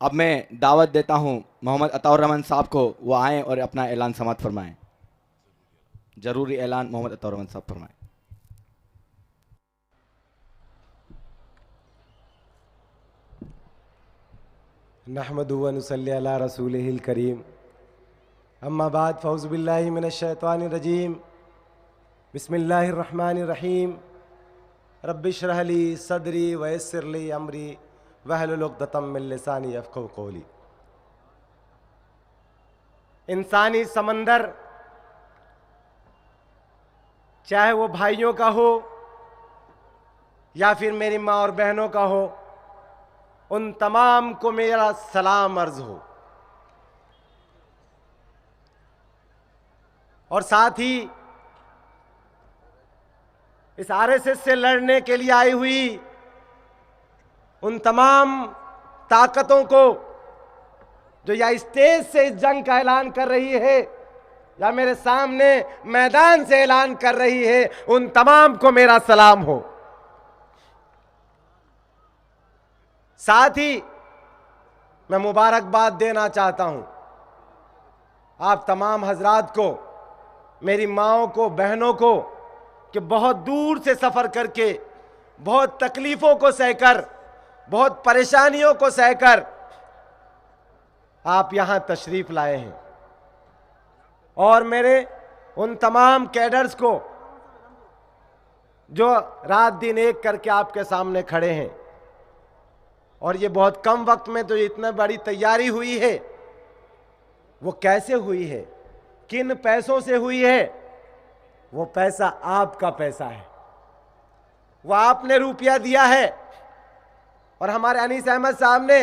अब मैं दावत देता हूं मोहम्मद अताउर रहमान साहब को, वो आएँ और अपना ऐलान समाअत फरमाएं। जरूरी ऐलान मोहम्मद अताउर रहमान साहब फरमाएं। नहमदु व नुसल्ली अला रसूलिहिल करीम, अम्मा बाद, फ़ौज़ बिल्लाहि मिनश शैतानिर रजीम, बिस्मिल्लाहिर रहमानिर रहीम, रब्बि इश्रह ली सदरी व यस्सिर ली अमरी वहलुल उक़दतम मिन लिसानी यफ़क़हू क़ौली। इंसानी समंदर, चाहे वो भाइयों का हो या फिर मेरी माँ और बहनों का हो, उन तमाम को मेरा सलाम अर्ज हो। और साथ ही इस आरएसएस से लड़ने के लिए आई हुई उन तमाम ताकतों को जो या स्टेज से इस जंग का ऐलान कर रही है या मेरे सामने मैदान से ऐलान कर रही है, उन तमाम को मेरा सलाम हो। साथ ही मैं मुबारकबाद देना चाहता हूं आप तमाम हजरात को, मेरी माओं को, बहनों को, कि बहुत दूर से सफ़र करके, बहुत तकलीफ़ों को सहकर, बहुत परेशानियों को सहकर आप यहां तशरीफ़ लाए हैं। और मेरे उन तमाम कैडर्स को जो रात दिन एक करके आपके सामने खड़े हैं, और ये बहुत कम वक्त में तो इतनी बड़ी तैयारी हुई है, वो कैसे हुई है, किन पैसों से हुई है? वो पैसा आपका पैसा है, वो आपने रुपया दिया है। और हमारे अनीस अहमद साहब ने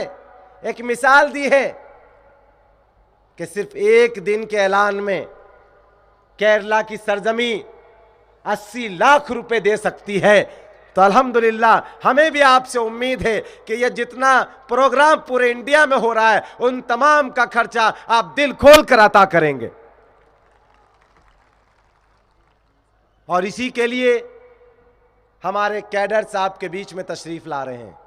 एक मिसाल दी है कि सिर्फ एक दिन के ऐलान में केरला की सरजमी 80 लाख रुपए दे सकती है। तो अल्हम्दुलिल्लाह हमें भी आपसे उम्मीद है कि ये जितना प्रोग्राम पूरे इंडिया में हो रहा है, उन तमाम का खर्चा आप दिल खोल कर अता करेंगे। और इसी के लिए हमारे कैडर्स आपके बीच में तशरीफ ला रहे हैं।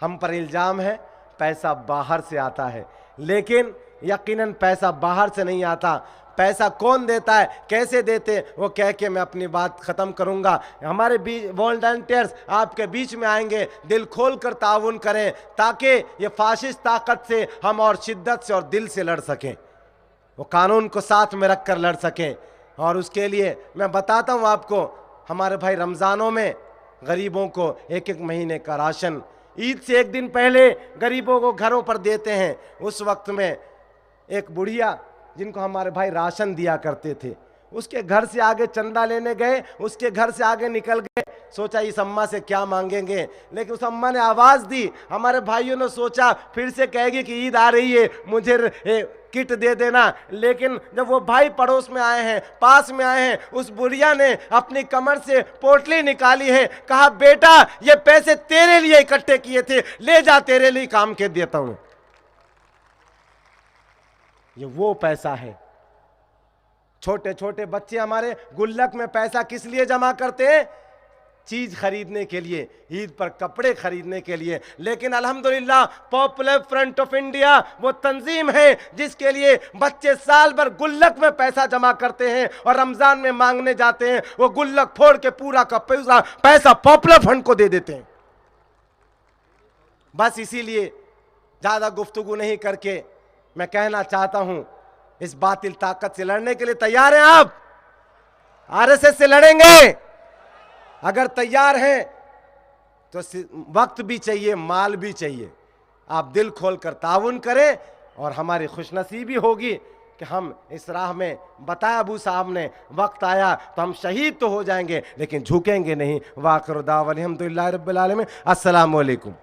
हम पर इल्ज़ाम है पैसा बाहर से आता है, लेकिन यकीनन पैसा बाहर से नहीं आता। पैसा कौन देता है, कैसे देते, वो कह के मैं अपनी बात ख़त्म करूंगा। हमारे बीच वॉलंटियर्स आपके बीच में आएंगे, दिल खोल कर ताउन करें ताकि ये फाशिस्ट ताकत से हम और शिद्दत से और दिल से लड़ सकें, वो कानून को साथ में रख कर लड़ सकें। और उसके लिए मैं बताता हूँ आपको, हमारे भाई रमज़ानों में गरीबों को एक एक महीने का राशन ईद से एक दिन पहले गरीबों को घरों पर देते हैं। उस वक्त में एक बुढ़िया जिनको हमारे भाई राशन दिया करते थे, उसके घर से आगे चंदा लेने गए, उसके घर से आगे निकल गए, सोचा इस अम्मा से क्या मांगेंगे, लेकिन उस अम्मा ने आवाज़ दी। हमारे भाइयों ने सोचा फिर से कहेगी कि ईद आ रही है, मुझे किट दे देना। लेकिन जब वो भाई पड़ोस में आए हैं, पास में आए हैं, उस बुढ़िया ने अपनी कमर से पोटली निकाली है, कहा बेटा ये पैसे तेरे लिए इकट्ठे किए थे, ले जा तेरे लिए काम के देता हूं। ये वो पैसा है। छोटे छोटे बच्चे हमारे गुल्लक में पैसा किस लिए जमा करते हैं? चीज खरीदने के लिए, ईद पर कपड़े खरीदने के लिए। लेकिन अल्हम्दुलिल्लाह पॉपुलर फ्रंट ऑफ इंडिया वो तंजीम है जिसके लिए बच्चे साल भर गुल्लक में पैसा जमा करते हैं और रमजान में मांगने जाते हैं, वो गुल्लक फोड़ के पूरा का पूरा पैसा पॉपुलर फ्रंट को दे देते हैं। बस इसीलिए ज्यादा गुफ्तगू नहीं करके मैं कहना चाहता हूं, इस बातिल ताकत से लड़ने के लिए तैयार हैं आप? आरएसएस से लड़ेंगे? अगर तैयार हैं तो वक्त भी चाहिए, माल भी चाहिए। आप दिल खोलकर ताउन करें और हमारी खुशनसीबी होगी कि हम इस राह में, बताया अबू साहब ने, वक्त आया तो हम शहीद तो हो जाएंगे लेकिन झुकेंगे नहीं। वाक़िर दावा अल्हम्दुलिल्लाहि रब्बिल आलमीन। अस्सलामु अलैकुम।